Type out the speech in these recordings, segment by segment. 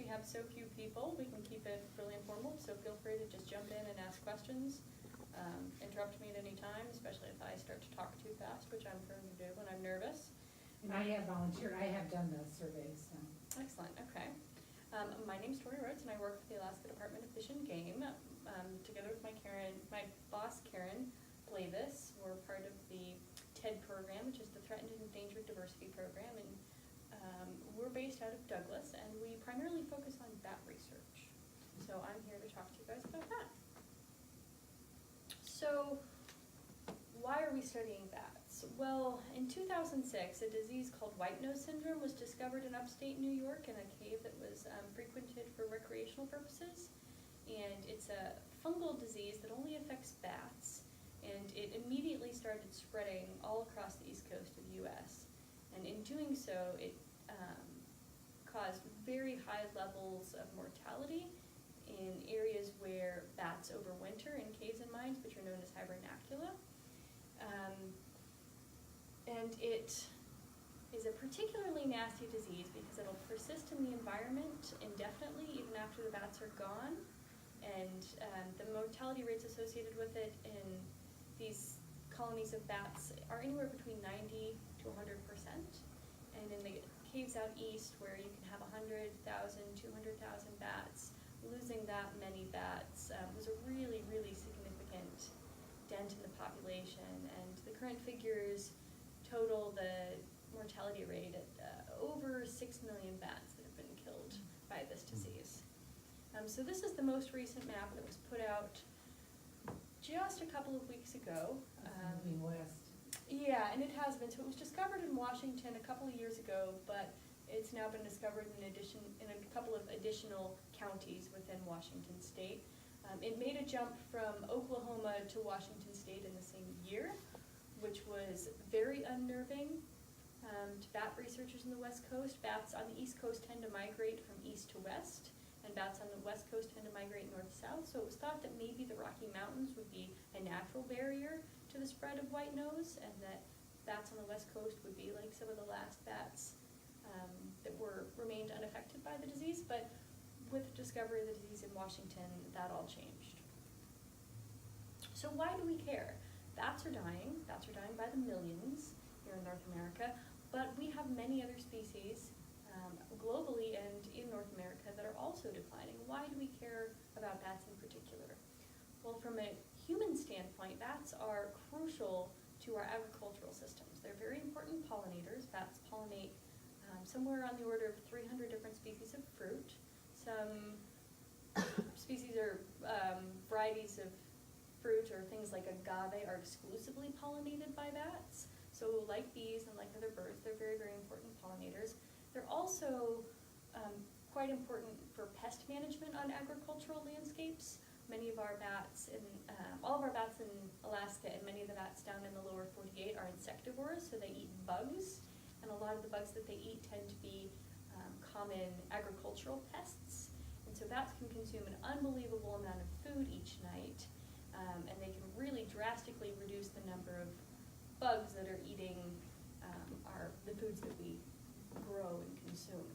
have so few people, we can keep it really informal, so feel free to just jump in and ask questions. Interrupt me at any time, especially if I start to talk too fast, which I'm prone to do when I'm nervous. And I have volunteered, I have done the surveys, so. Excellent, okay. My name's Tory Rhoads, and I work for the Alaska Department of Fish and Game. Together with my boss, Karen Blavis, we're part of the TED program, which is the Threatened and Endangered Diversity Program, and we're based out of Douglas, and we primarily focus on bat research. So I'm here to talk to you guys about that. So, why are we studying bats? Well, in 2006, a disease called white nose syndrome was discovered in upstate New York in a cave that was frequented for recreational purposes. And it's a fungal disease that only affects bats. And it immediately started spreading all across the east coast of the U.S. And in doing so, it caused very high levels of mortality in areas where bats overwinter in caves and mines, which are known as hibernacula. And it is a particularly nasty disease because it'll persist in the environment indefinitely, even after the bats are gone. And the mortality rates associated with it in these colonies of bats are anywhere between 90 to 100%. And in the caves out east, where you can have 100,000, 200,000 bats, losing that many bats was a really, really significant dent in the population. And the current figures total the mortality rate at over 6 million bats that have been killed by this disease. So this is the most recent map that was put out just a couple of weeks ago. Moving west. Yeah, and it has been. So it was discovered in Washington a couple of years ago, but it's now been discovered in a couple of additional counties within Washington state. It made a jump from Oklahoma to Washington state in the same year, which was very unnerving to bat researchers in the West Coast. Bats on the East Coast tend to migrate from east to west, and bats on the West Coast tend to migrate north-south. So it was thought that maybe the Rocky Mountains would be a natural barrier to the spread of white nose, and that bats on the West Coast would be like some of the last bats that remained unaffected by the disease. But with the discovery of the disease in Washington, that all changed. So why do we care? Bats are dying by the millions here in North America, but we have many other species globally and in North America that are also declining. Why do we care about bats in particular? Well, from a human standpoint, bats are crucial to our agricultural systems. They're very important pollinators. Bats pollinate somewhere on the order of 300 different species of fruit. Some species or varieties of fruit or things like agave are exclusively pollinated by bats. So like bees and like other birds, they're very, very important pollinators. They're also quite important for pest management on agricultural landscapes. Many of our bats, all of our bats in Alaska and many of the bats down in the lower 48 are insectivores, so they eat bugs. And a lot of the bugs that they eat tend to be common agricultural pests. And so bats can consume an unbelievable amount of food each night, and they can really drastically reduce the number of bugs that are eating the foods that we grow and consume.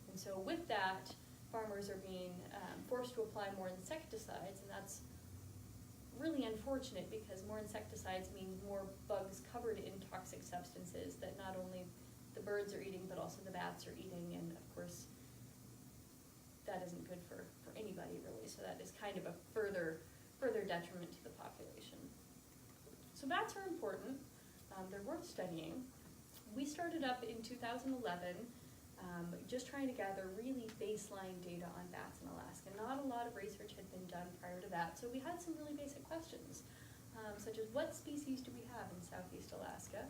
And so with that, farmers are being forced to apply more insecticides, and that's really unfortunate because more insecticides means more bugs covered in toxic substances that not only the birds are eating, but also the bats are eating, and of course, that isn't good for anybody really, so that is kind of a further detriment to the population. So bats are important. They're worth studying. We started up in 2011 just trying to gather really baseline data on bats in Alaska. Not a lot of research had been done prior to that, so we had some really basic questions, such as what species do we have in Southeast Alaska?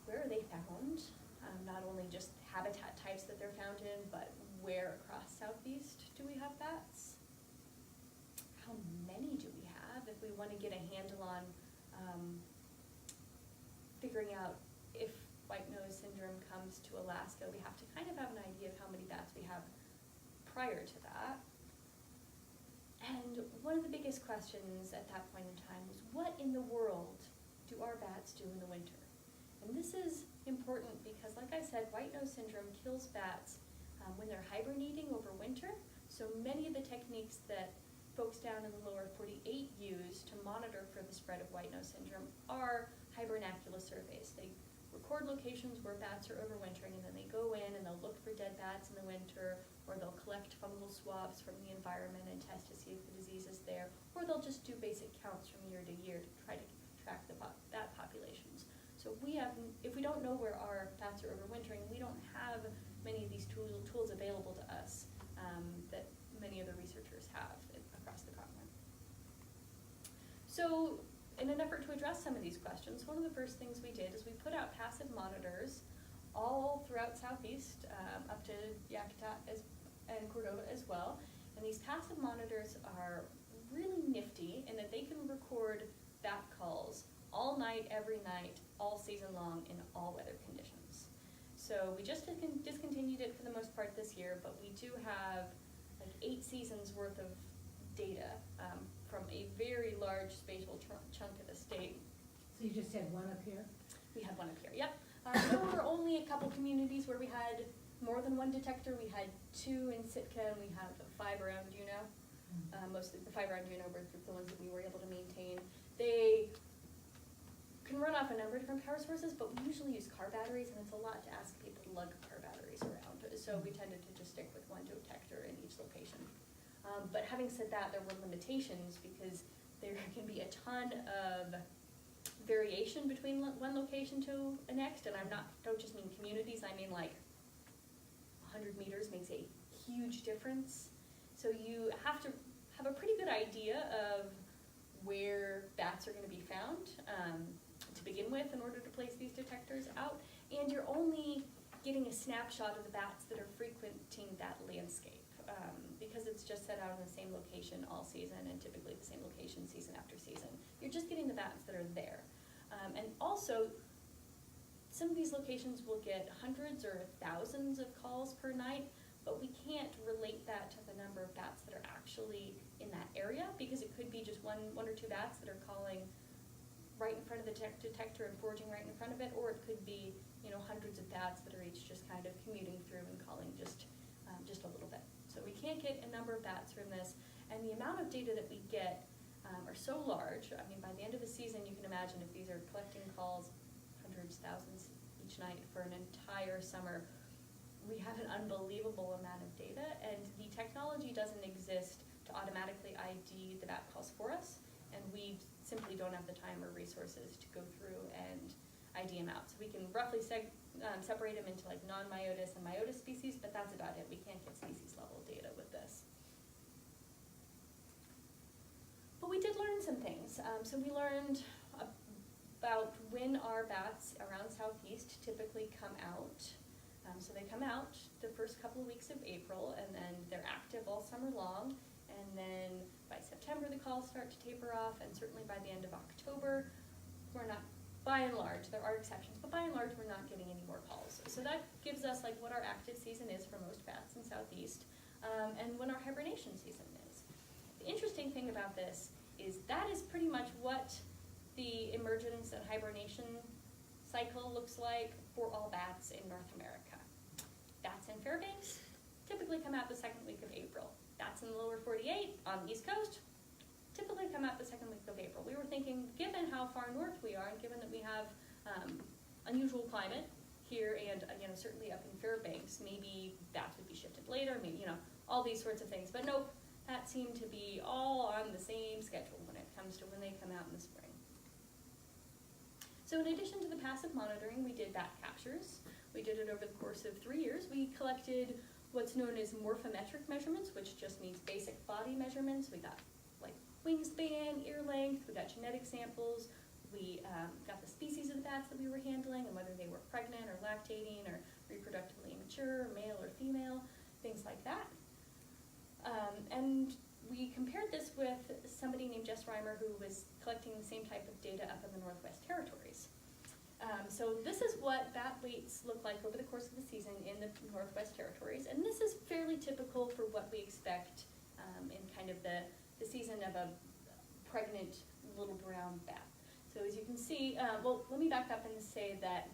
Where are they found? Not only just habitat types that they're found in, but where across Southeast do we have bats? How many do we have? If we want to get a handle on figuring out if white nose syndrome comes to Alaska, we have to kind of have an idea of how many bats we have prior to that. And one of the biggest questions at that point in time was, what in the world do our bats do in the winter? And this is important because, like I said, white nose syndrome kills bats when they're hibernating over winter. So many of the techniques that folks down in the lower 48 use to monitor for the spread of white nose syndrome are hibernacular surveys. They record locations where bats are overwintering, and then they go in and they'll look for dead bats in the winter, or they'll collect fungal swabs from the environment and test to see if the disease is there, or they'll just do basic counts from year to year to try to track the bat populations. So if we don't know where our bats are overwintering, we don't have many of these tools available to us that many other researchers have across the continent. So in an effort to address some of these questions, one of the first things we did is we put out passive monitors all throughout Southeast, up to Yakutat and Cordova as well. And these passive monitors are really nifty in that they can record bat calls all night, every night, all season long in all weather conditions. So we just discontinued it for the most part this year, but we do have like 8 seasons worth of data from a very large spatial chunk of the state. So you just had one up here? We had one up here, yep. There were only a couple communities where we had more than one detector. We had 2 in Sitka, and we have 5 around Juneau. Most of the 5 around Juneau were the ones that we were able to maintain. They can run off a number of different power sources, but we usually use car batteries, and it's a lot to ask people to lug car batteries around. So we tended to just stick with one detector in each location. But having said that, there were limitations because there can be a ton of variation between one location to the next, and don't just mean communities, I mean like 100 meters makes a huge difference. So you have to have a pretty good idea of where bats are going to be found to begin with in order to place these detectors out, and you're only getting a snapshot of the bats that are frequenting that landscape because it's just set out in the same location all season, and typically the same location season after season. You're just getting the bats that are there. And also, some of these locations will get hundreds or thousands of calls per night, but we can't relate that to the number of bats that are actually in that area, because it could be just one or two bats that are calling right in front of the detector and foraging right in front of it, or it could be hundreds of bats that are each just kind of commuting through and calling just a little bit. So we can't get a number of bats from this, and the amount of data that we get are so large. I mean, by the end of the season, you can imagine if these are collecting calls, hundreds, thousands each night for an entire summer, we have an unbelievable amount of data, and the technology doesn't exist to automatically ID the bat calls for us, and we simply don't have the time or resources to go through and ID them out. So we can roughly separate them into like non-myotis and myotis species, but that's about it. We can't get species level data with this. But we did learn some things. So we learned about when our bats around Southeast typically come out. So they come out the first couple of weeks of April, and then they're active all summer long. And then by September, the calls start to taper off, and certainly by the end of October, we're not, by and large, there are exceptions, but by and large, we're not getting any more calls. So that gives us like what our active season is for most bats in Southeast, and when our hibernation season is. The interesting thing about this is that is pretty much what the emergence and hibernation cycle looks like for all bats in North America. Bats in Fairbanks typically come out the second week of April. Bats in the lower 48 on the East Coast typically come out the second week of April. We were thinking, given how far north we are, and given that we have unusual climate here, and certainly up in Fairbanks, maybe bats would be shifted later. Maybe all these sorts of things. But nope, that seemed to be all on the same schedule when it comes to when they come out in the spring. So in addition to the passive monitoring, we did bat captures. We did it over the course of 3 years. We collected what's known as morphometric measurements, which just means basic body measurements. We got like wingspan, ear length, we got genetic samples, we got the species of the bats that we were handling and whether they were pregnant or lactating or reproductively immature, male or female, things like that. And we compared this with somebody named Jess Reimer, who was collecting the same type of data up in the Northwest Territories. So this is what bat weights look like over the course of the season in the Northwest Territories, and this is fairly typical for what we expect in kind of the season of a pregnant little brown bat. So as you can see, well, let me back up and say that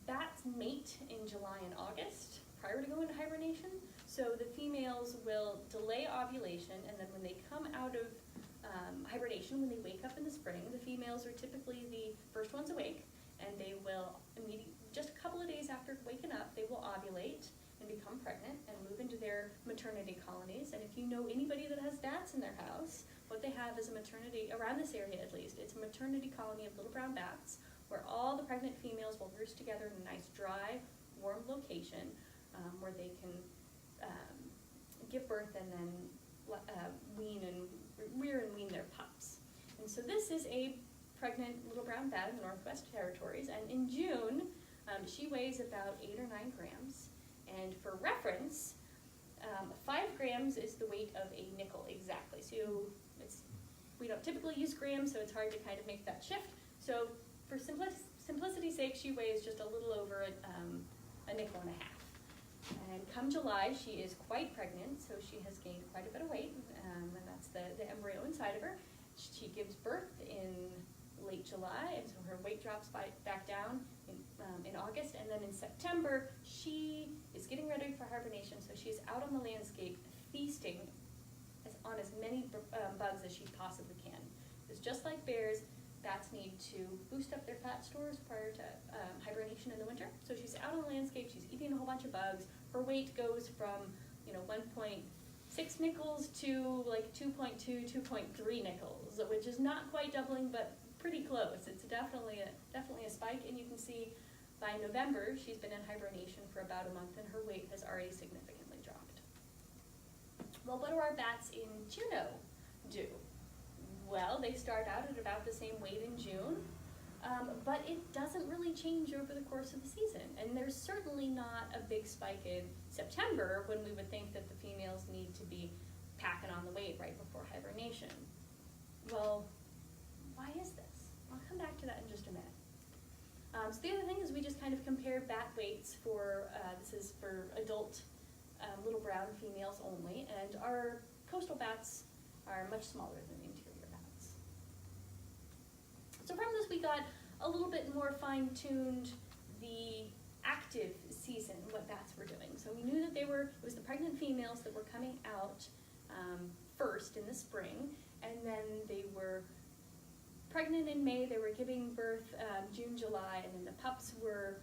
bats mate in July and August, prior to going into hibernation. So the females will delay ovulation, and then when they come out of hibernation, when they wake up in the spring, the females are typically the first ones awake, and they will just a couple of days after waking up, they will ovulate and become pregnant and move into their maternity colonies. And if you know anybody that has bats in their house, what they have is a maternity, around this area at least, it's a maternity colony of little brown bats where all the pregnant females will roost together in a nice dry, warm location where they can give birth and then rear and wean their pups. And so this is a pregnant little brown bat in the Northwest Territories, and in June she weighs about 8 or 9 grams. And for reference, 5 grams is the weight of a nickel exactly. So we don't typically use grams, so it's hard to kind of make that shift. So for simplicity's sake, she weighs just a little over a nickel and a half. And come July, she is quite pregnant, so she has gained quite a bit of weight, and that's the embryo inside of her. She gives birth in late July, and so her weight drops back down in August, and then in September, she is getting ready for hibernation, so she's out on the landscape feasting on as many bugs as she possibly can. It's just like bears, bats need to boost up their fat stores prior to hibernation in the winter. So she's out on the landscape, she's eating a whole bunch of bugs. Her weight goes from 1.6 nickels to like 2.2, 2.3 nickels, which is not quite doubling, but pretty close. It's definitely a spike, and you can see by November she's been in hibernation for about a month, and her weight has already significantly dropped. Well, what do our bats in Juneau do? Well, they start out at about the same weight in June, but it doesn't really change over the course of the season. And there's certainly not a big spike in September when we would think that the females need to be packing on the weight right before hibernation. Well, why is this? I'll come back to that in just a minute. So the other thing is we just kind of compared bat weights for, this is for adult little brown females only, and our coastal bats are much smaller than the interior bats. So from this we got a little bit more fine-tuned the active season, what bats were doing. So we knew that it was the pregnant females that were coming out first in the spring, and then they were pregnant in May, they were giving birth June, July, and then the pups were,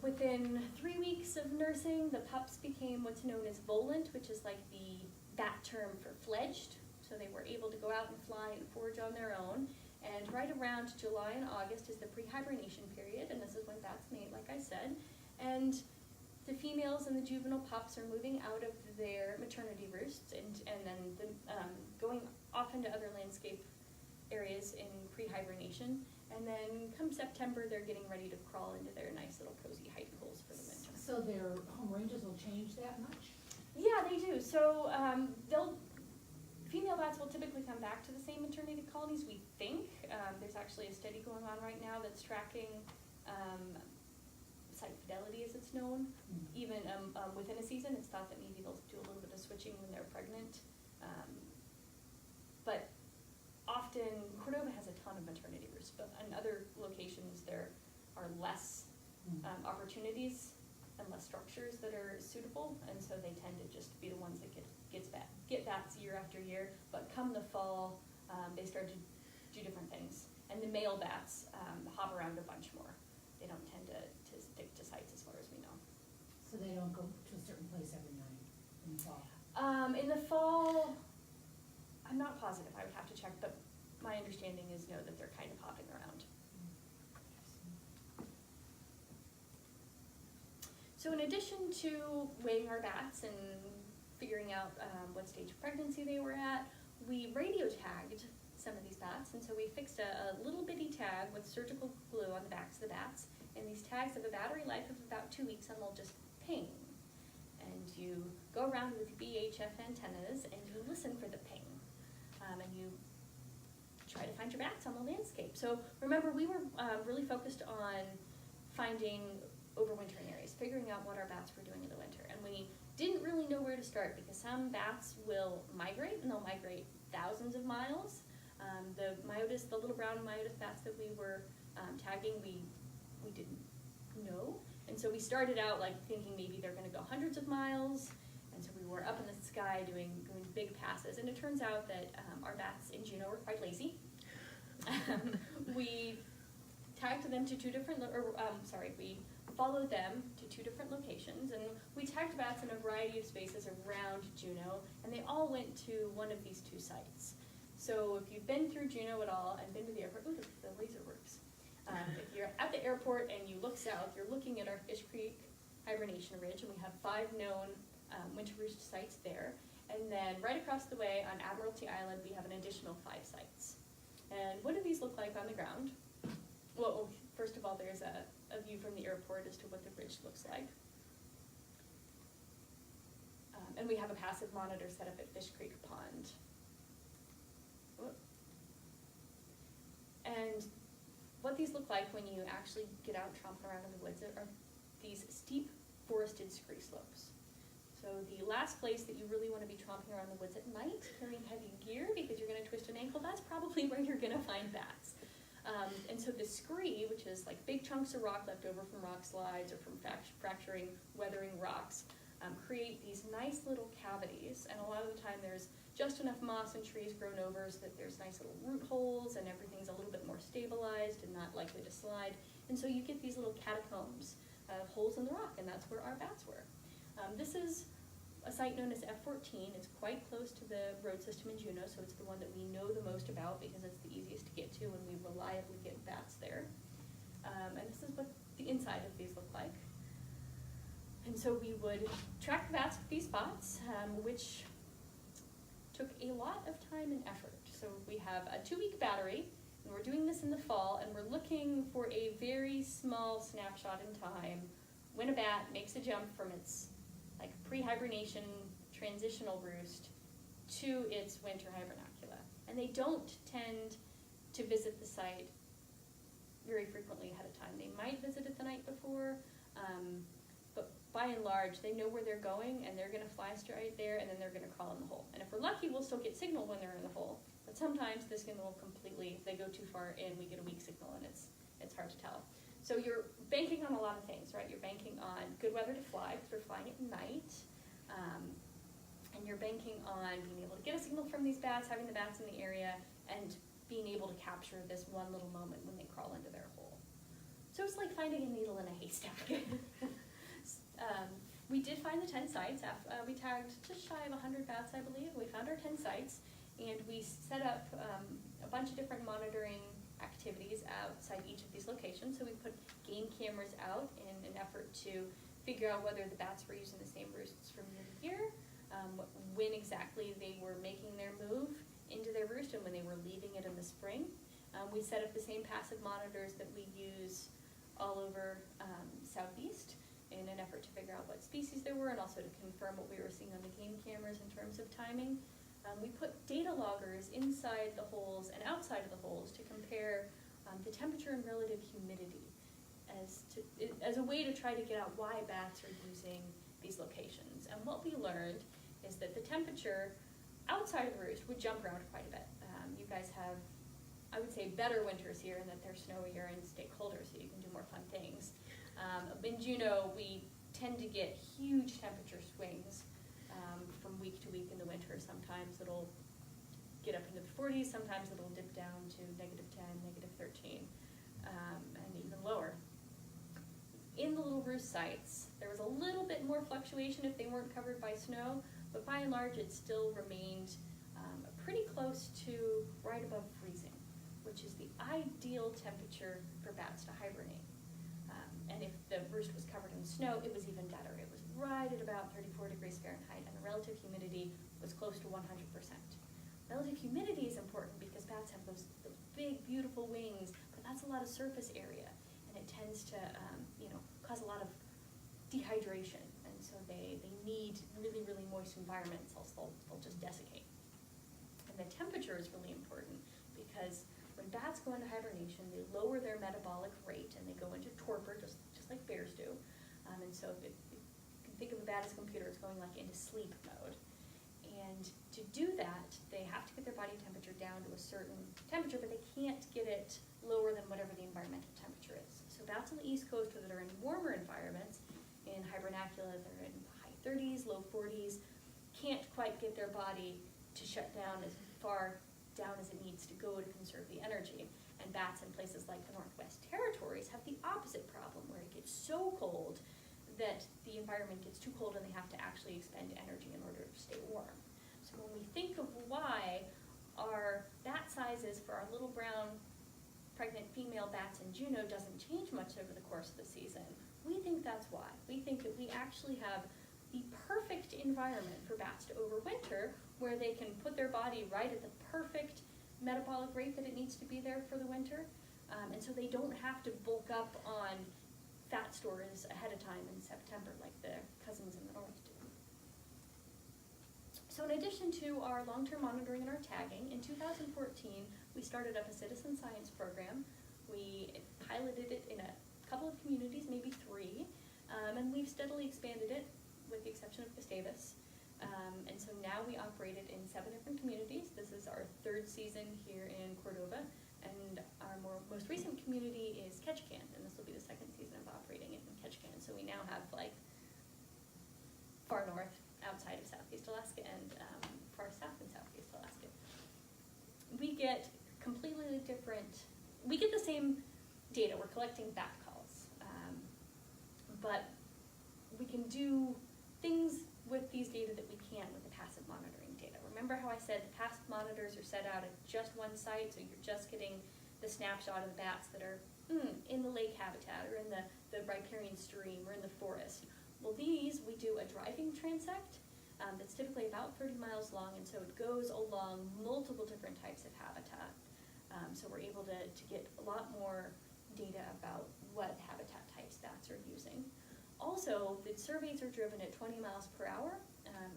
within 3 weeks of nursing, the pups became what's known as volant, which is like the bat term for fledged. So they were able to go out and fly and forage on their own. And right around July and August is the pre-hibernation period, and this is when bats mate, like I said. And the females and the juvenile pups are moving out of their maternity roosts and then going off into other landscape areas in pre-hibernation. And then come September, they're getting ready to crawl into their nice little cozy hiding holes for the winter. So their home ranges will change that much? Yeah, they do. So female bats will typically come back to the same maternity colonies, we think. There's actually a study going on right now that's tracking site fidelity, as it's known. Even within a season, it's thought that maybe they'll do a little bit of switching when they're pregnant. But often, Cordova has a ton of maternity roosts, but in other locations there are less opportunities and less structures that are suitable, and so they tend to just be the ones that get bats year after year. But come the fall, they start to do different things, and the male bats hop around a bunch more. They don't tend to stick to sites as far as we know. So they don't go to a certain place every night in the fall? In the fall, I'm not positive, I would have to check, but my understanding is no, that they're kind of hopping around. So in addition to weighing our bats and figuring out what stage of pregnancy they were at, we radio tagged some of these bats, and so we fixed a little bitty tag with surgical glue on the backs of the bats, and these tags have a battery life of about 2 weeks and they'll just ping. And you go around with VHF antennas and you listen for the ping. And you try to find your bats on the landscape. So remember, we were really focused on finding overwintering areas, figuring out what our bats were doing in the winter. And we didn't really know where to start because some bats will migrate, and they'll migrate thousands of miles. The myotis, the little brown myotis bats that we were tagging, we didn't know. And so we started out like thinking maybe they're gonna go hundreds of miles, and so we were up in the sky doing big passes, and it turns out that our bats in Juneau were quite lazy. We tagged them to we followed them to 2 different locations, and we tagged bats in a variety of spaces around Juneau, and they all went to one of these 2 sites. So if you've been through Juneau at all and been to the airport, ooh, the laser works. If you're at the airport and you look south, you're looking at our Fish Creek Hibernation Ridge, and we have 5 known winter roost sites there. And then right across the way on Admiralty Island, we have an additional 5 sites. And what do these look like on the ground? Well, first of all, there's a view from the airport as to what the ridge looks like. And we have a passive monitor set up at Fish Creek Pond. Whoop. And what these look like when you actually get out tromping around in the woods are these steep forested scree slopes. So the last place that you really want to be tromping around the woods at night carrying heavy gear because you're going to twist an ankle, that's probably where you're going to find bats. And so the scree, which is like big chunks of rock left over from rock slides or from fracturing, weathering rocks, create these nice little cavities, and a lot of the time there's just enough moss and trees grown over so that there's nice little root holes and everything's a little bit more stabilized and not likely to slide. And so you get these little catacombs, holes in the rock, and that's where our bats were. This is a site known as F14. It's quite close to the road system in Juneau, so it's the one that we know the most about because it's the easiest to get to and we reliably get bats there. And this is what the inside of these look like. And so we would track the bats to these spots, which took a lot of time and effort. So we have a 2-week battery, and we're doing this in the fall, and we're looking for a very small snapshot in time when a bat makes a jump from its like pre-hibernation transitional roost to its winter hibernacula. And they don't tend to visit the site very frequently ahead of time. They might visit it the night before, but by and large, they know where they're going, and they're going to fly straight there, and then they're going to crawl in the hole. And if we're lucky, we'll still get signal when they're in the hole. But sometimes the signal will completely, if they go too far in, we get a weak signal, and it's hard to tell. So you're banking on a lot of things, right? You're banking on good weather to fly, because we're flying at night. And you're banking on being able to get a signal from these bats, having the bats in the area, and being able to capture this one little moment when they crawl into their hole. So it's like finding a needle in a haystack. We did find the 10 sites. We tagged just shy of 100 bats, I believe. We found our 10 sites, and we set up a bunch of different monitoring activities outside each of these locations. So we put game cameras out in an effort to figure out whether the bats were using the same roosts from year to year, when exactly they were making their move into their roost and when they were leaving it in the spring. We set up the same passive monitors that we use all over Southeast in an effort to figure out what species there were and also to confirm what we were seeing on the game cameras in terms of timing. We put data loggers inside the holes and outside of the holes to compare the temperature and relative humidity as a way to try to get out why bats are using these locations. And what we learned is that the temperature outside of the roost would jump around quite a bit. You guys have, I would say, better winters here in that they're snowier and stay colder, so you can do more fun things. In Juneau, we tend to get huge temperature swings from week to week in the winter. Sometimes it'll get up into the 40s, sometimes it'll dip down to -10, -13, and even lower. In the little roost sites, there was a little bit more fluctuation if they weren't covered by snow, but by and large it still remained pretty close to right above freezing, which is the ideal temperature for bats to hibernate. And if the roost was covered in snow, it was even better. It was right at about 34 degrees Fahrenheit, and the relative humidity was close to 100%. Relative humidity is important because bats have those big, beautiful wings, but that's a lot of surface area, and it tends to cause a lot of dehydration, and so they need really, really moist environments, else they'll just desiccate. And the temperature is really important because when bats go into hibernation, they lower their metabolic rate and they go into torpor, just like bears do. And so if you can think of a bat as a computer, it's going like into sleep mode. And to do that, they have to get their body temperature down to a certain temperature, but they can't get it lower than whatever the environmental temperature is. So bats on the East Coast that are in warmer environments, in hibernacula that are in high 30s, low 40s, can't quite get their body to shut down as far down as it needs to go to conserve the energy. And bats in places like the Northwest Territories have the opposite problem, where it gets so cold that the environment gets too cold and they have to actually expend energy in order to stay warm. So when we think of why our bat sizes for our little brown pregnant female bats in Juneau doesn't change much over the course of the season, we think that's why. We think that we actually have the perfect environment for bats to overwinter, where they can put their body right at the perfect metabolic rate that it needs to be there for the winter, and so they don't have to bulk up on fat stores ahead of time in September like their cousins in the north do. So in addition to our long-term monitoring and our tagging, in 2014 we started up a citizen science program. We piloted it in a couple of communities, maybe 3, and we've steadily expanded it with the exception of Gustavus. And so now we operate it in 7 different communities. This is our 3rd season here in Cordova, and our most recent community is Ketchikan, and this will be the 2nd season of operating it in Ketchikan. So we now have like far north outside of Southeast Alaska and far south in Southeast Alaska. We get completely different, we get the same data. We're collecting bat calls, but we can do things with these data that we can't with the passive monitoring data. Remember how I said the passive monitors are set out at just one site, so you're just getting the snapshot of the bats that are in the lake habitat or in the riparian stream or in the forest. Well, these, we do a driving transect that's typically about 30 miles long, and so it goes along multiple different types of habitat. So we're able to get a lot more data about what habitat types bats are using. Also, the surveys are driven at 20 miles per hour,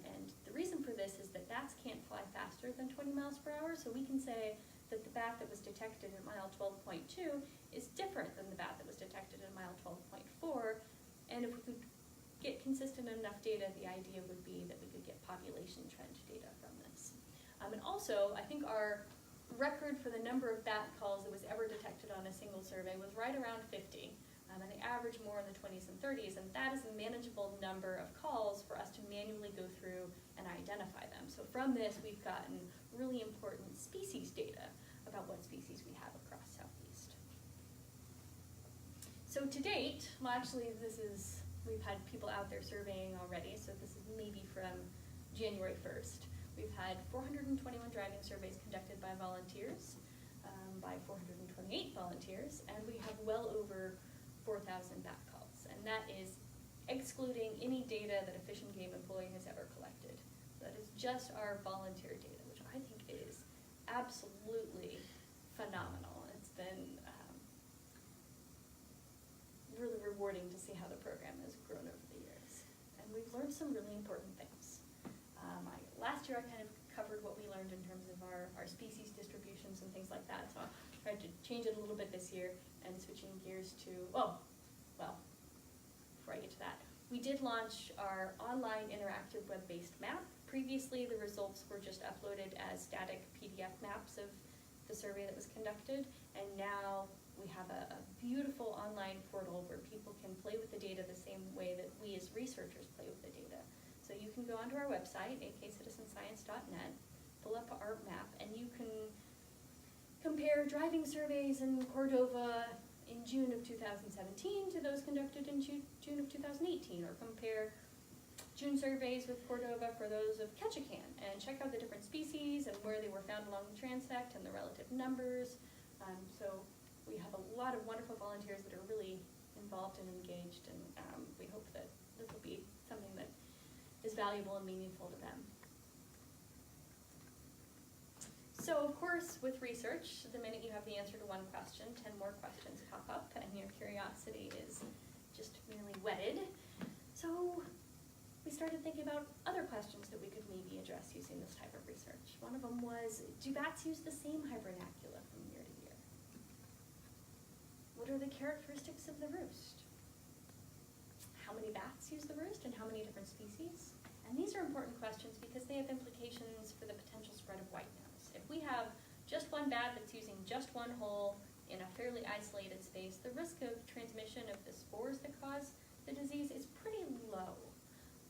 and the reason for this is that bats can't fly faster than 20 miles per hour, so we can say that the bat that was detected at mile 12.2 is different than the bat that was detected at mile 12.4, and if we could get consistent enough data, the idea would be that we could get population trend data from this. And also, I think our record for the number of bat calls that was ever detected on a single survey was right around 50. And they average more in the 20s and 30s, and that is a manageable number of calls for us to manually go through and identify them. So from this, we've gotten really important species data about what species we have across Southeast. So to date, well actually we've had people out there surveying already, so this is maybe from January 1st. We've had 421 driving surveys conducted by volunteers, by 428 volunteers, and we have well over 4,000 bat calls, and that is excluding any data that a Fish and Game employee has ever collected. So that is just our volunteer data, which I think is absolutely phenomenal. It's been really rewarding to see how the program has grown over the years, and we've learned some really important things. Last year I kind of covered what we learned in terms of our species distributions and things like that, so I tried to change it a little bit this year and switching gears to, well, before I get to that, we did launch our online interactive web-based map. Previously, the results were just uploaded as static PDF maps of the survey that was conducted, and now we have a beautiful online portal where people can play with the data the same way that we as researchers play with the data. So you can go onto our website, akcitizenscience.net, pull up our map, and you can compare driving surveys in Cordova in June of 2017 to those conducted in June of 2018, or compare June surveys with Cordova for those of Ketchikan, and check out the different species and where they were found along the transect and the relative numbers. So we have a lot of wonderful volunteers that are really involved and engaged, and we hope that this will be something that is valuable and meaningful to them. So of course, with research, the minute you have the answer to one question, 10 more questions pop up, and your curiosity is just merely whetted. So we started thinking about other questions that we could maybe address using this type of research. One of them was, do bats use the same hibernacula from year to year? What are the characteristics of the roost? How many bats use the roost, and how many different species? And these are important questions because they have implications for the potential spread of white nose. If we have just one bat that's using just one hole in a fairly isolated space, the risk of transmission of the spores that cause the disease is pretty low.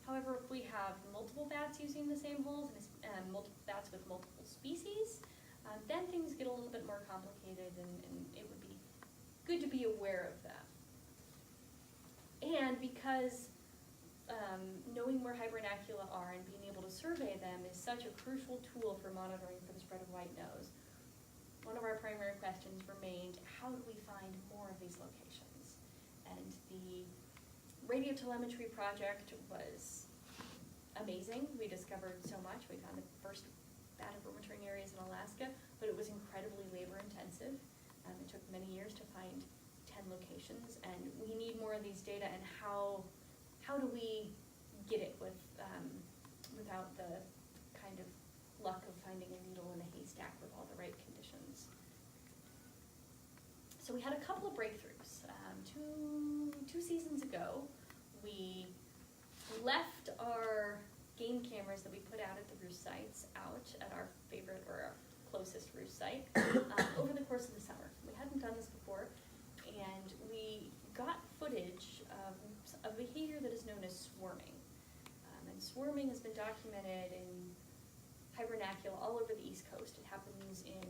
However, if we have multiple bats using the same holes and multiple bats with multiple species, then things get a little bit more complicated, and it would be good to be aware of that. And because knowing where hibernacula are and being able to survey them is such a crucial tool for monitoring for the spread of white nose, one of our primary questions remained, how do we find more of these locations? And the radio telemetry project was amazing. We discovered so much. We found the first bat overwintering areas in Alaska, but it was incredibly labor intensive. It took many years to find 10 locations, and we need more of these data, and how do we get it without the kind of luck of finding a needle in a haystack with all the right conditions. So we had a couple of breakthroughs. Two seasons ago, we left our game cameras that we put out at the roost sites out at our favorite or our closest roost site over the course of the summer. We hadn't done this before, and we got footage of a behavior that is known as swarming. And swarming has been documented in hibernacula all over the East Coast. It happens in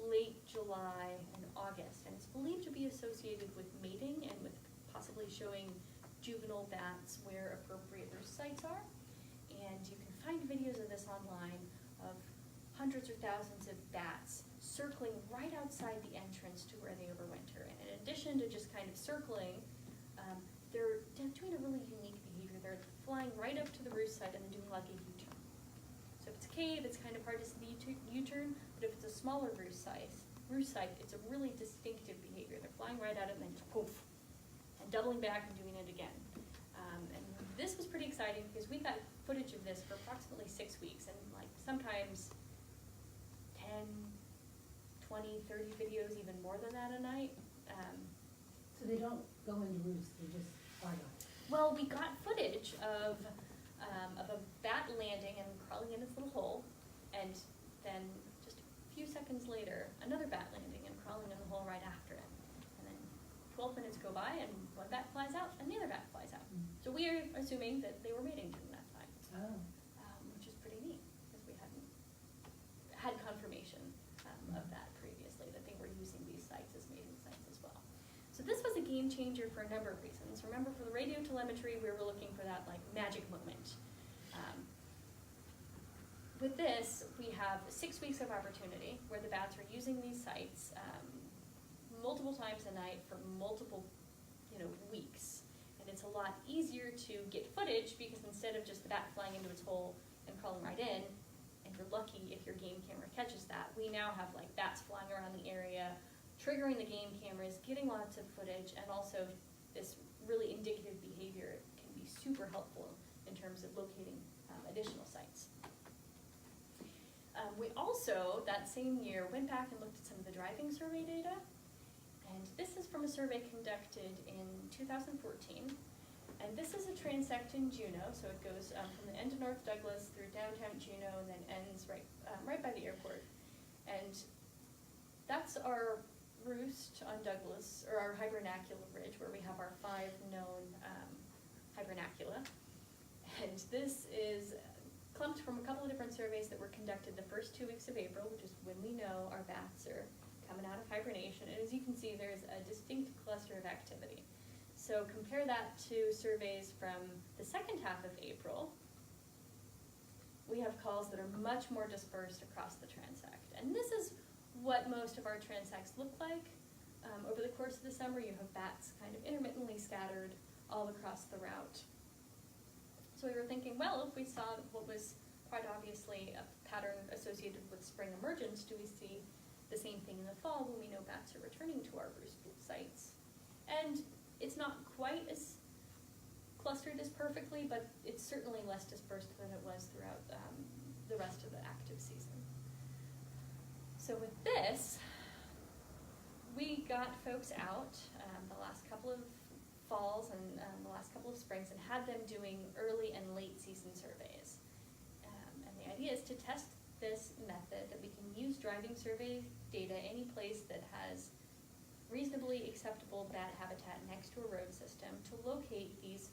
late July and August, and it's believed to be associated with mating and with possibly showing juvenile bats where appropriate roost sites are. And you can find videos of this online of hundreds or thousands of bats circling right outside the entrance to where they overwinter. And in addition to just kind of circling, they're doing a really unique behavior. They're flying right up to the roost site and then doing like a U-turn. So if it's a cave, it's kind of hard to see the U-turn, but if it's a smaller roost site, it's a really distinctive behavior. They're flying right at it and then just poof, and doubling back and doing it again. And this was pretty exciting because we got footage of this for approximately 6 weeks, and like sometimes 10, 20, 30 videos, even more than that a night. So they don't go into roost, they just fly out. Well, we got footage of a bat landing and crawling in its little hole, and then just a few seconds later, another bat landing and crawling in the hole right after it. And then 12 minutes go by, and one bat flies out, and the other bat flies out. So we are assuming that they were mating during that time, which is pretty neat, because we hadn't had confirmation of that previously, that they were using these sites as mating sites as well. So this was a game changer for a number of reasons. Remember, for the radio telemetry, we were looking for that like magic moment. With this, we have 6 weeks of opportunity where the bats are using these sites multiple times a night for multiple, weeks. And it's a lot easier to get footage because instead of just the bat flying into its hole and crawling right in, and you're lucky if your game camera catches that, we now have like bats flying around the area, triggering the game cameras, getting lots of footage, and also this really indicative behavior can be super helpful in terms of locating additional sites. We also, that same year, went back and looked at some of the driving survey data. And this is from a survey conducted in 2014. And this is a transect in Juneau, so it goes from the end of North Douglas through downtown Juneau and then ends right by the airport. And that's our roost on Douglas, or our hibernacula ridge, where we have our 5 known hibernacula. And this is clumped from a couple of different surveys that were conducted the first 2 weeks of April, which is when we know our bats are coming out of hibernation. And as you can see, there's a distinct cluster of activity. So compare that to surveys from the second half of April. We have calls that are much more dispersed across the transect. And this is what most of our transects look like. Over the course of the summer, you have bats kind of intermittently scattered all across the route. So we were thinking, well, if we saw what was quite obviously a pattern associated with spring emergence, do we see the same thing in the fall when we know bats are returning to our roost sites? And it's not quite as clustered as perfectly, but it's certainly less dispersed than it was throughout the rest of the active season. So with this, we got folks out the last couple of falls and the last couple of springs and had them doing early and late season surveys. And the idea is to test this method that we can use driving survey data any place that has reasonably acceptable bat habitat next to a road system to locate these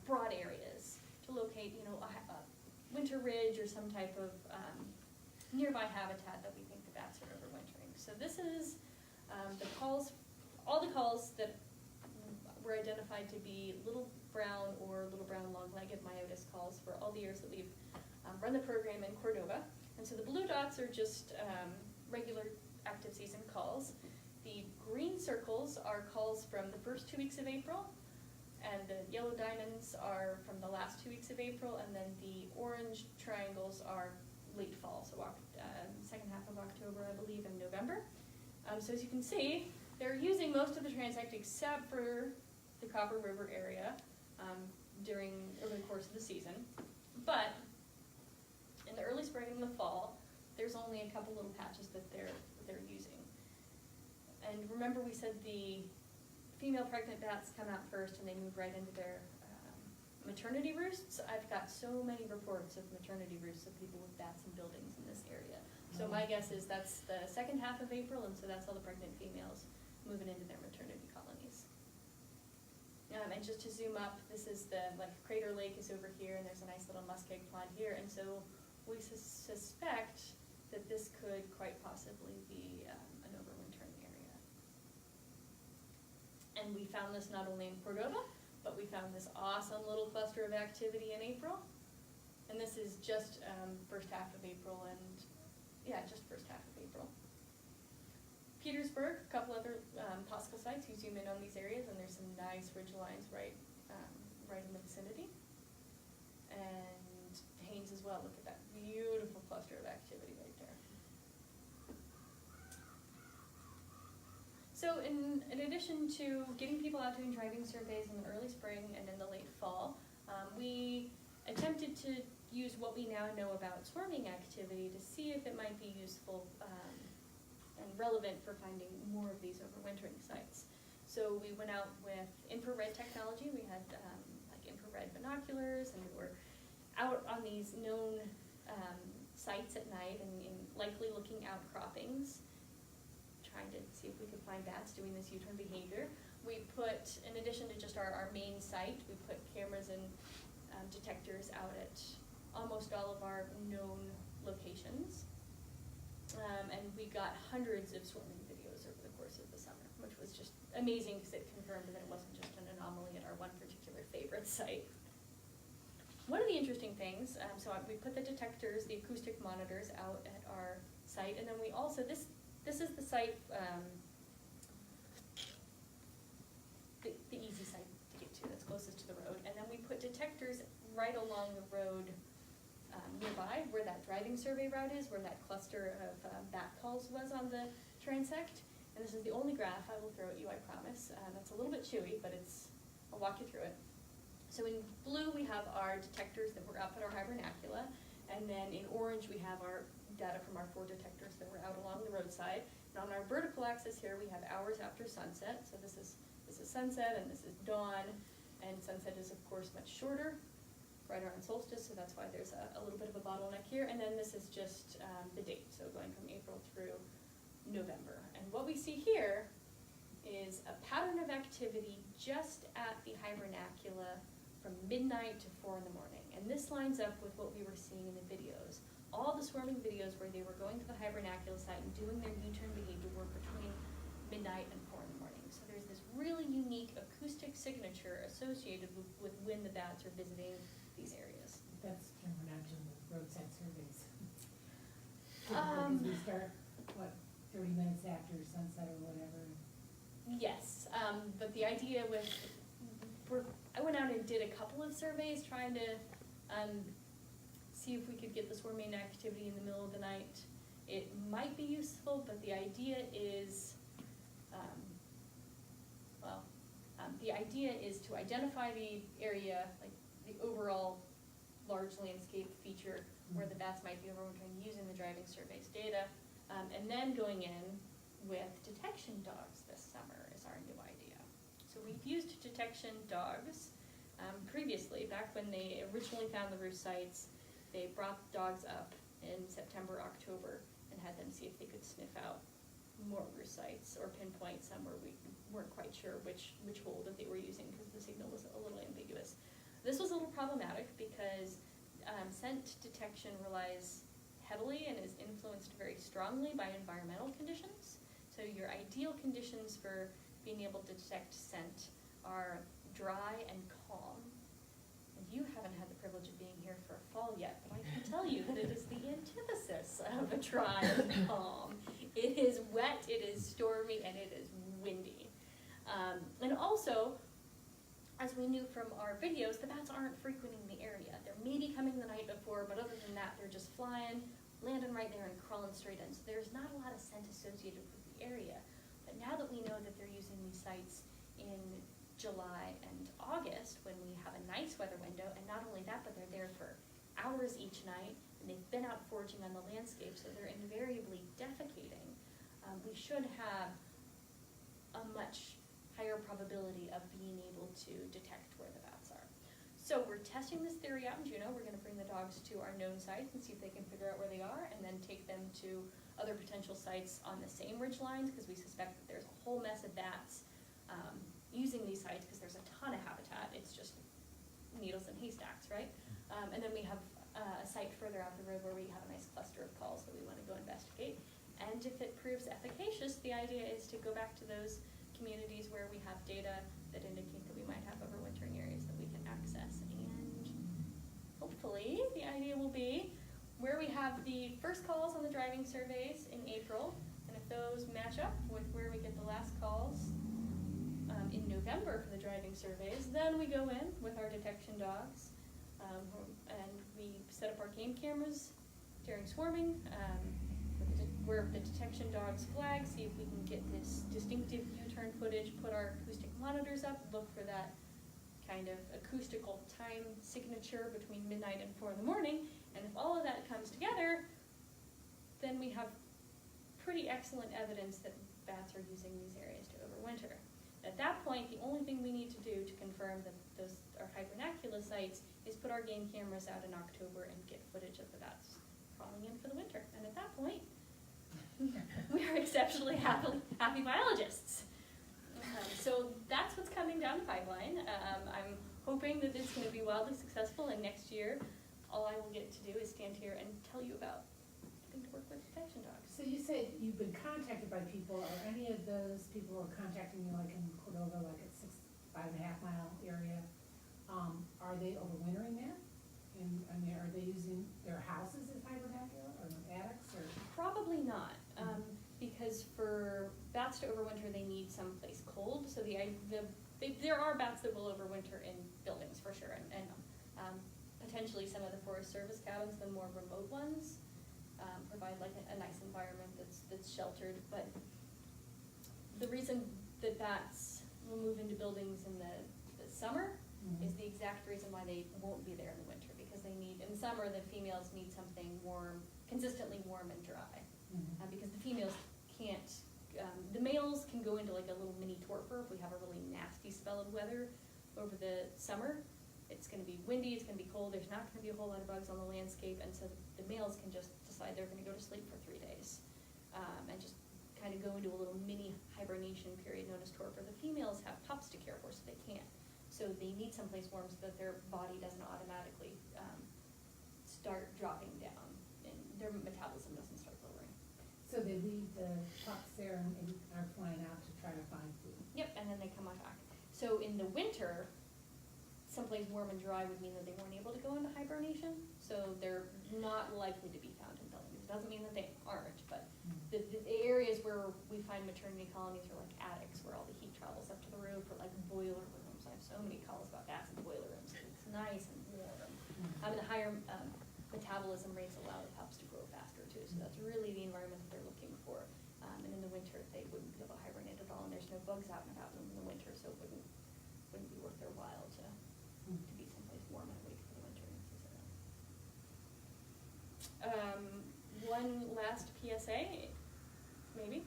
broad areas, to locate, a winter ridge or some type of nearby habitat that we think the bats are overwintering. So this is all the calls that were identified to be little brown or little brown long-legged myotis calls for all the years that we've run the program in Cordova. And so the blue dots are just regular active season calls. The green circles are calls from the first 2 weeks of April, and the yellow diamonds are from the last 2 weeks of April, and then the orange triangles are late fall, so second half of October, I believe, and November. So as you can see, they're using most of the transect except for the Copper River area over the course of the season. But in the early spring and the fall, there's only a couple little patches that they're using. And remember we said the female pregnant bats come out first and they move right into their maternity roosts. I've got so many reports of maternity roosts of people with bats in buildings in this area. So my guess is that's the second half of April, and so that's all the pregnant females moving into their maternity colonies. And just to zoom up, this is Crater Lake is over here, and there's a nice little muskeg pond here, and so we suspect that this could quite possibly be an overwintering area. And we found this not only in Cordova, but we found this awesome little cluster of activity in April. And this is just first half of April, just first half of April. Petersburg, a couple other possible sites. You zoom in on these areas, and there's some nice ridge lines right in the vicinity. And Haines as well. Look at that beautiful cluster of activity right there. So in addition to getting people out doing driving surveys in the early spring and in the late fall, we attempted to use what we now know about swarming activity to see if it might be useful and relevant for finding more of these overwintering sites. So we went out with infrared technology. We had infrared binoculars, and we were out on these known sites at night and likely looking outcroppings, trying to see if we could find bats doing this U-turn behavior. We put, in addition to just our main site, we put cameras and detectors out at almost all of our known locations. And we got hundreds of swarming videos over the course of the summer, which was just amazing because it confirmed that it wasn't just an anomaly at our one particular favorite site. One of the interesting things, so we put the detectors, the acoustic monitors out at our site, and then we also, this is the site, the easy site to get to, that's closest to the road, and then we put detectors right along the road nearby where that driving survey route is, where that cluster of bat calls was on the transect. And this is the only graph I will throw at you, I promise. That's a little bit chewy, but I'll walk you through it. So in blue we have our detectors that were up at our hibernacula, and then in orange we have our data from our 4 detectors that were out along the roadside. And on our vertical axis here we have hours after sunset. So this is sunset and this is dawn, and sunset is of course much shorter, right around solstice, so that's why there's a little bit of a bottleneck here. And then this is just the date, so going from April through November. And what we see here is a pattern of activity just at the hibernacula from midnight to 4 in the morning. And this lines up with what we were seeing in the videos. All the swarming videos where they were going to the hibernacula site and doing their U-turn behavior were between midnight and 4 in the morning. So there's this really unique acoustic signature associated with when the bats are visiting these areas. That's terminology with roadside surveys. Because we start, 30 minutes after sunset or whatever? Yes, but the idea with, I went out and did a couple of surveys trying to see if we could get the swarming activity in the middle of the night. It might be useful, but the idea is, to identify the area, like the overall large landscape feature where the bats might be overwintering using the driving surveys data, and then going in with detection dogs this summer is our new idea. So we've used detection dogs previously. Back when they originally found the roost sites, they brought dogs up in September, October, and had them see if they could sniff out more roost sites or pinpoint some where we weren't quite sure which hole that they were using because the signal was a little ambiguous. This was a little problematic because scent detection relies heavily and is influenced very strongly by environmental conditions. So your ideal conditions for being able to detect scent are dry and calm. And you haven't had the privilege of being here for fall yet, but I can tell you that it is the antithesis of a dry and calm. It is wet, it is stormy, and it is windy. And also, as we knew from our videos, the bats aren't frequenting the area. They're maybe coming the night before, but other than that, they're just flying, landing right there and crawling straight in. So there's not a lot of scent associated with the area. But now that we know that they're using these sites in July and August, when we have a nice weather window, and not only that, but they're there for hours each night, and they've been out foraging on the landscape, so they're invariably defecating, we should have a much higher probability of being able to detect where the bats are. So we're testing this theory out in Juneau. We're going to bring the dogs to our known sites and see if they can figure out where they are, and then take them to other potential sites on the same ridge lines, because we suspect that there's a whole mess of bats using these sites because there's a ton of habitat. It's just needles and haystacks, right? And then we have a site further out the road where we have a nice cluster of calls that we want to go investigate. And if it proves efficacious, the idea is to go back to those communities where we have data that indicate that we might have overwintering areas that we can access. And hopefully the idea will be where we have the first calls on the driving surveys in April, and if those match up with where we get the last calls in November for the driving surveys, then we go in with our detection dogs, and we set up our game cameras during swarming, where the detection dogs flag, see if we can get this distinctive U-turn footage, put our acoustic monitors up, look for that kind of acoustical time signature between midnight and 4 in the morning, and if all of that comes together, then we have pretty excellent evidence that bats are using these areas to overwinter. At that point, the only thing we need to do to confirm that those are hibernacula sites is put our game cameras out in October and get footage of the bats crawling in for the winter. And at that point, we are exceptionally happy biologists. So that's what's coming down the pipeline. I'm hoping that it's going to be wildly successful, and next year, all I will get to do is stand here and tell you about getting to work with detection dogs. So you said you've been contacted by people. Are any of those people who are contacting you, like in Cordova, like at 5.5 mile area, are they overwintering there? And I mean, are they using their houses as hibernacula or attics or? Probably not, because for bats to overwinter, they need someplace cold. So there are bats that will overwinter in buildings for sure, and potentially some of the Forest Service cabins, the more remote ones, provide like a nice environment that's sheltered. But the reason that bats will move into buildings in the summer is the exact reason why they won't be there in the winter, because they need, in summer, the females need something warm, consistently warm and dry, because the females can't, the males can go into like a little mini torpor if we have a really nasty spell of weather over the summer. It's going to be windy, it's going to be cold, there's not going to be a whole lot of bugs on the landscape, and so the males can just decide they're going to go to sleep for 3 days, and just kind of go into a little mini hibernation period known as torpor. The females have pups to care for, so they can't. So they need someplace warm so that their body doesn't automatically start dropping down, and their metabolism doesn't start lowering. So they leave the pups there and are flying out to try to find food. Yep, and then they come on back. So in the winter, someplace warm and dry would mean that they weren't able to go into hibernation, so they're not likely to be found in buildings. It doesn't mean that they aren't, but the areas where we find maternity colonies are like attics, where all the heat travels up to the roof, or like boiler rooms. I have so many calls about bats in boiler rooms. It's nice and warm. And the higher metabolism rates allow the pups to grow faster too, so that's really the environment that they're looking for. And in the winter, they wouldn't be able to hibernate at all, and there's no bugs out and about them in the winter, so it wouldn't be worth their while to be someplace warm and wait for the winter season. One last PSA, maybe.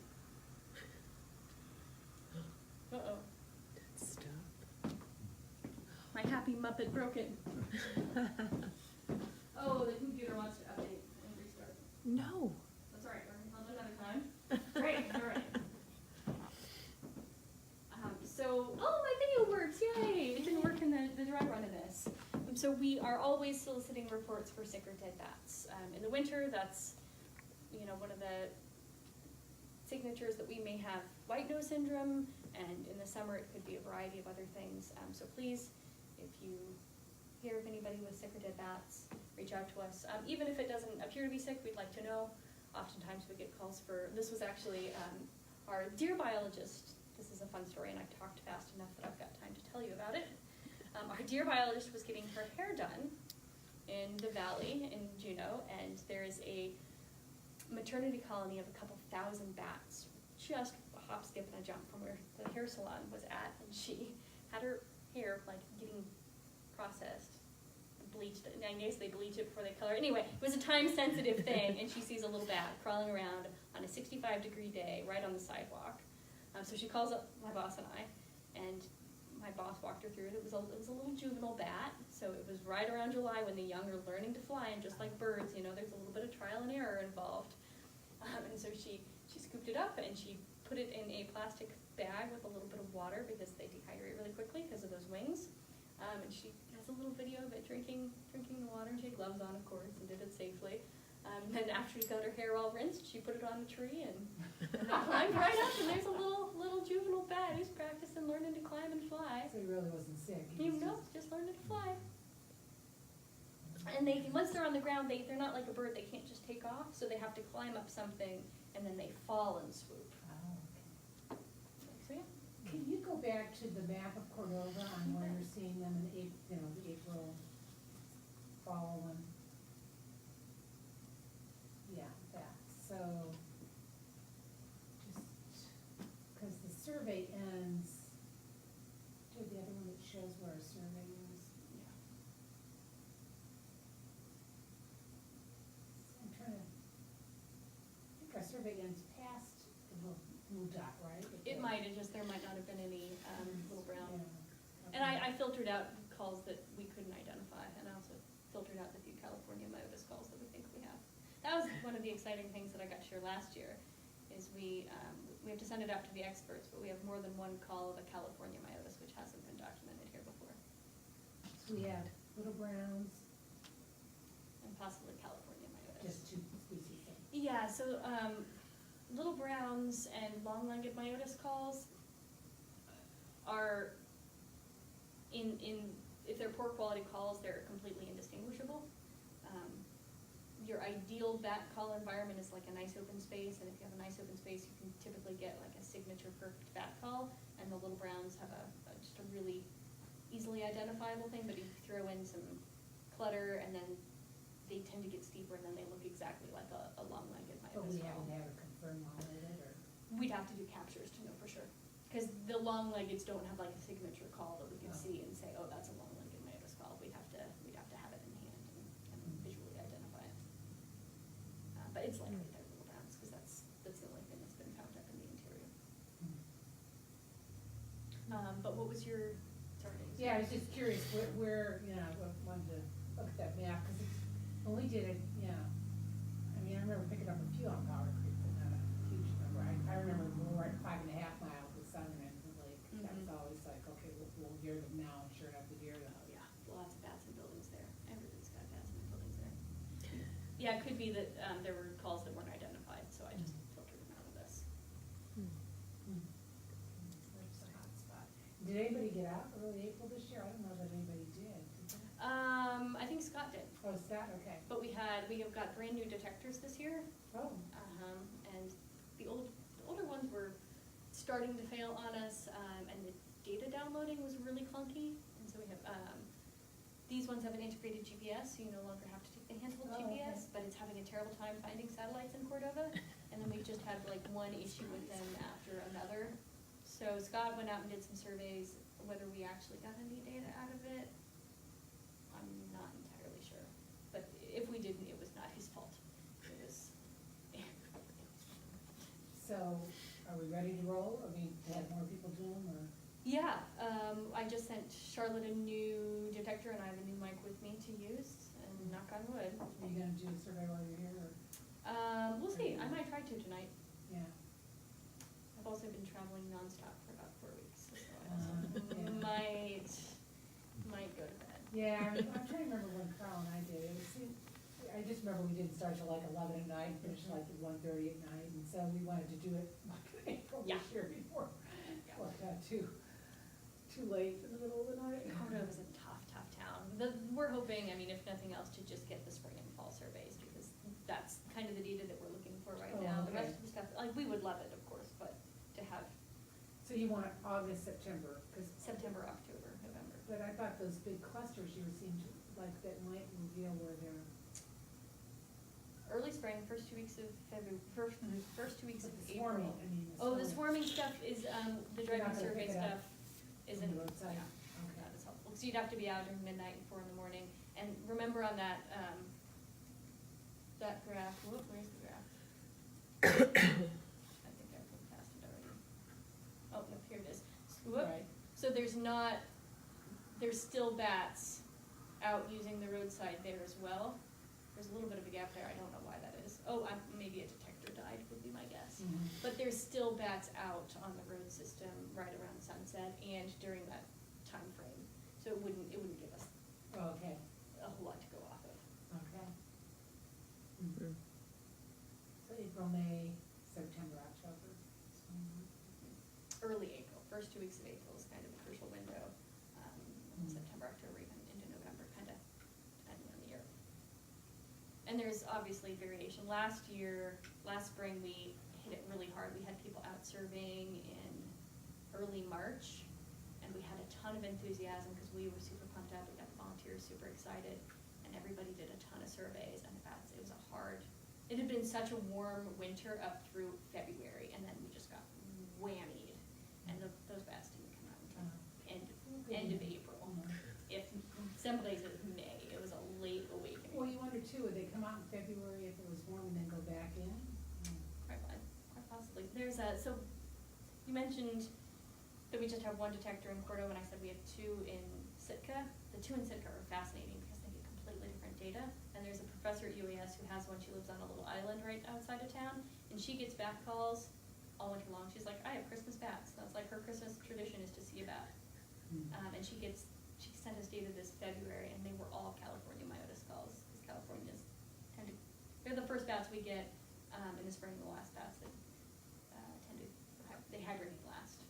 Uh-oh. Stop. My happy Muppet broken. Oh, the computer wants to update and restart. No. That's all right, we're on another time. Great, all right. So we are always soliciting reports for sick or dead bats. In the winter, that's, one of the signatures that we may have white nose syndrome, and in the summer it could be a variety of other things. So please, if you hear of anybody with sick or dead bats, reach out to us. Even if it doesn't appear to be sick, we'd like to know. Oftentimes we get calls for, this was actually our deer biologist. This is a fun story, and I've talked fast enough that I've got time to tell you about it. Our deer biologist was getting her hair done in the valley in Juneau, and there is a maternity colony of a couple thousand bats, just a hop, skip, and a jump from where the hair salon was at, and she had her hair getting processed, bleached. I guess they bleach it before they color. Anyway, it was a time-sensitive thing, and she sees a little bat crawling around on a 65-degree day right on the sidewalk. So she calls up my boss and I, and my boss walked her through it. It was a little juvenile bat, so it was right around July when the young are learning to fly, and just like birds, there's a little bit of trial and error involved. And so she scooped it up, and she put it in a plastic bag with a little bit of water because they dehydrate really quickly because of those wings. And she has a little video of it drinking the water, and she had gloves on, of course, and did it safely. And then after she got her hair all rinsed, she put it on the tree, and they climbed right up, and there's a little juvenile bat who's practicing learning to climb and fly. So he really wasn't sick. Just learning to fly. And once they're on the ground, they're not like a bird. They can't just take off, so they have to climb up something, and then they fall and swoop. Oh, okay. So yeah. Can you go back to the map of Cordova on where you're seeing them in the April fall one? Yeah, that. So, just because the survey ends, do the other one that shows where our survey is? Yeah. I'm trying to, I think our survey ends past the blue dot, right? It might. There might not have been any little brown. Yeah. And I filtered out calls that we couldn't identify, and I also filtered out the few California myotis calls that we think we have. That was one of the exciting things that I got to share last year, is we have to send it out to the experts, but we have more than one call of a California myotis, which hasn't been documented here before. So we have little browns, And possibly California myotis. just two species then. Yeah, so little browns and long-legged myotis calls are if they're poor quality calls, they're completely indistinguishable. Your ideal bat call environment is like a nice open space, and if you have a nice open space, you can typically get like a signature perfect bat call, and the little browns have just a really easily identifiable thing, but if you throw in some clutter, and then they tend to get steeper, and then they look exactly like a long-legged But myotis we call. haven't had a confirmed one with it, or? We'd have to do captures to know for sure, because the long-leggeds don't have like a signature call that we can see and say, oh, that's a long-legged myotis call. We'd have to have it in hand and visually identify it. But it's likely they're little browns, because that's the only thing that's been found up in the interior. But what was your, sorry? Yeah, I was just curious where I wanted to look at that map, because when we did it, I mean, I remember picking up a few on Powder Creek, but not a huge number. I remember we were at 5.5 miles with Southern end of the lake. That was always like, okay, we'll hear them now, and sure enough, the deer. Oh, yeah, lots of bats and buildings there. Everybody's got bats and buildings there. Yeah, it could be that there were calls that weren't identified, so I just filtered them out of this. There's a hot spot. Did anybody get out early April this year? I don't know that anybody did. Did they? I think Scott did. Oh, Scott, okay. But we have got brand new detectors this year, Oh, and the older ones were starting to fail on us, and the data downloading was really clunky, and so we have, these ones have an integrated GPS, so you no longer have to take the handheld GPS, okay. but it's having a terrible time finding satellites in Cordova, and then we've just had like one issue with them after another. So Scott went out and did some surveys. Whether we actually got any data out of it, I'm not entirely sure. But if we didn't, it was not his fault. It was. so are we ready to roll? I mean, to have more people do them, or? Yeah, I just sent Charlotte a new detector, and I have a new mic with me to use, and knock on wood. Are you gonna do a survey while you're here, or? We'll see. I might try to tonight. Yeah. I've also been traveling nonstop for about 4 weeks, so I Yeah. might go to bed. Yeah, I'm trying to remember when Carl and I did it. I just remember we didn't start till like 11 at night, and finished like at 1:30 at night, and so we wanted to do it like in April Yeah. this year before. Well, it got too late in the middle of the night. Cordova is a tough town. We're hoping, I mean, if nothing else, to just get the spring and fall surveys, because that's kind of the data that we're looking for right Oh, now. The okay. rest of the stuff, like, we would love it, of course, but to have So you want August, September, because. September, October, November. But I thought those big clusters you were seeing, like that might reveal where they're. Early spring, first 2 weeks of February, first 2 weeks of The April. swarming, I mean. Oh, the swarming stuff is, the You're driving not gonna survey pick it up stuff isn't, the roadside? yeah, Okay. that is helpful. So you'd have to be out during midnight and 4 in the morning. And remember on that, that graph, where's the graph? I think I put past it already. Oh, no, here it is. Whoop. Right. So there's still bats out using the roadside there as well. There's a little bit of a gap there, I don't know why that is. Oh, maybe a detector died would be my guess. Mhm. But there's still bats out on the road system right around sunset and during that time frame. So it wouldn't give us Oh, okay, a whole lot to go off of. okay. Mm. So April, May, September, October. Early April, first 2 weeks of April is kind of a crucial window. September, October, even into November, kind of depending on the year. And there's obviously variation. Last spring, we hit it really hard. We had people out surveying in early March, and we had a ton of enthusiasm because we were super pumped up. We got volunteers super excited, and everybody did a ton of surveys. And it was it had been such a warm winter up through February, and then we just got whammied, and those bats didn't come out until end of April. If some places May, it was a late awakening. Well, you wonder too, would they come out in February if it was warm and then go back in? Quite possibly. So you mentioned that we just have one detector in Cordova, and I said we have 2 in Sitka. The 2 in Sitka are fascinating because they get completely different data. And there's a professor at UAS who has one. She lives on a little island right outside of town, and she gets bat calls all winter long. She's like, I have Christmas bats. That's like her Christmas tradition is to see a bat. And she sent us data this February, and they were all California myotis calls, because California's they're the first bats we get in the spring, the last bats that they hibernate last.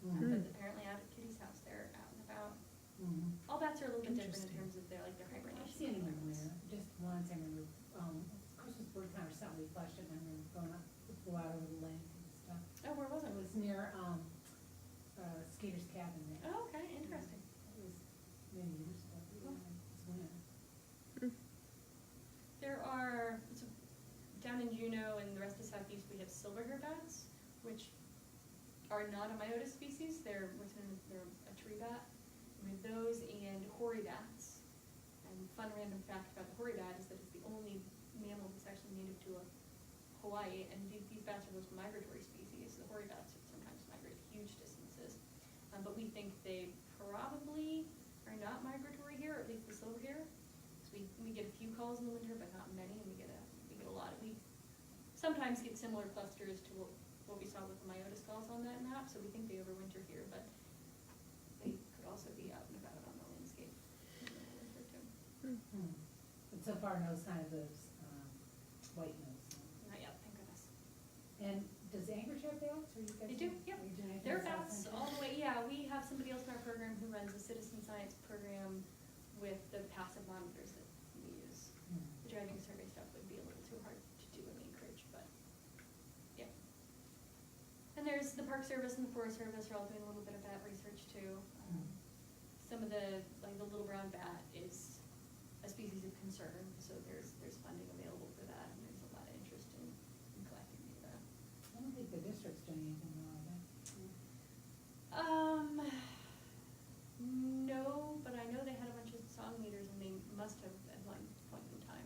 But apparently out at Kitty's house, they're out and about. All bats are a little bit different in terms of their hibernation. I've seen them environments. everywhere, just once I remember, Christmas bird kind of something, we flushed it, and I remember going up, go out over the lake and stuff. Oh, where was It it? was near, Skater's Cabin there. Oh, okay, interesting. It was many years ago, Oh. it's winter. There are, down in Juneau and the rest of the Southeast, we have silver hair bats, which are not a myotis species. They're a tree bat. We have those and hoary bats. And fun random fact about the hoary bat is that it's the only mammal that's actually native to Hawaii, and these bats are those migratory species. The hoary bats sometimes migrate huge distances, but we think they probably are not migratory here, or at least the silver hair. So we get a few calls in the winter, but not many, and we get a lot. We sometimes get similar clusters to what we saw with the myotis calls on that map, so we think they overwinter here, but they could also be out and about on the landscape in the winter too. But so far, no sign of those, white nose. Not yet, thank goodness. And does Anchorage have bats, or you guys? They do, yep. Are you doing anything There are with South bats Central? all the way, yeah, we have somebody else in our program who runs a citizen science program with the passive monitors that we use. The driving survey stuff would be a little too hard to do in Anchorage, but, yeah. And there's the Park Service and the Forest Service are all doing a little bit of bat research too. Some of the little brown bat is a species of concern, so there's funding available for that, and there's a lot of interest in collecting data. I don't think the district's doing anything wrong with No, but I know they had a bunch of song leaders, and they must have at one point in time.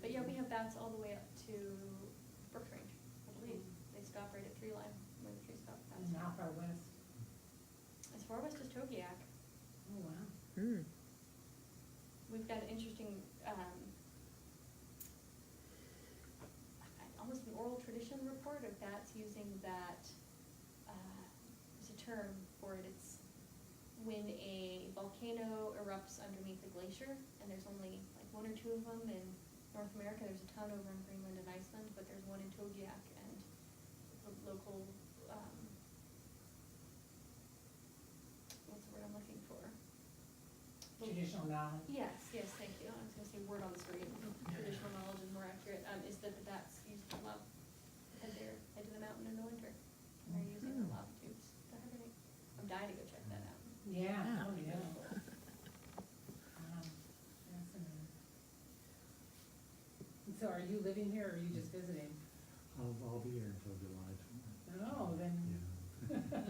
But yeah, we have bats all the way up to Brooks Range, I believe. They stop right at Tree Line, where the trees stop. And how far west? As far west as Togiak. Oh, wow. We've got an interesting, almost an oral tradition report of bats using that, there's a term word. It's when a volcano erupts underneath a glacier, and there's only like one or two of them in North America. There's a ton over in Greenland and Iceland, but there's one in Togiak, and the local, what's the word I'm looking for? Traditional knowledge. Yes, thank you. I was gonna say word on the screen. Traditional knowledge is more accurate, is that the bats use the lava, head to the mountain in the winter. And they're using the lava tubes to hibernate. I'm dying to go check that out. Yeah, oh, yeah. Beautiful. Fascinating. And so are you living here, or are you just visiting? I'll be here until July. Oh, then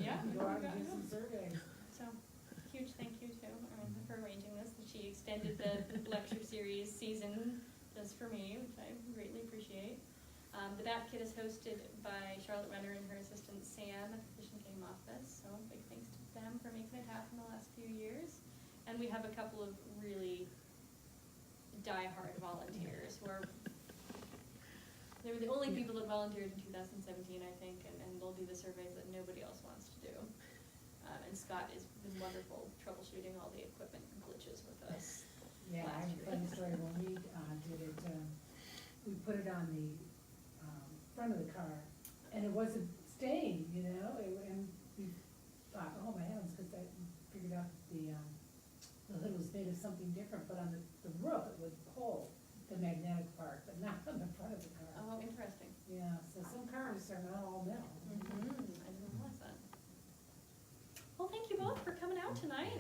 Yeah. go out and do some surveys. So, huge thank you to Amanda for arranging this. She extended the lecture series season just for me, which I greatly appreciate. The BAT Kit is hosted by Charlotte Renner and her assistant Sam at the Fish and Game Office, so big thanks to them for making it happen the last few years. And we have a couple of really die-hard volunteers who are, they were the only people that volunteered in 2017, I think, and they'll do the surveys that nobody else wants to do. And Scott has been wonderful troubleshooting all the equipment glitches with us. Yeah, I have a funny story. When we did it, we put it on the front of the car, and it wasn't staying, you know, and we thought, oh my heavens, because I figured out the hood was made of something different, but on the roof it would pull the magnetic part, but not on the front of the car. Oh, interesting. Yeah, so some cars are not all metal. I didn't realize that. Well, thank you both for coming out tonight.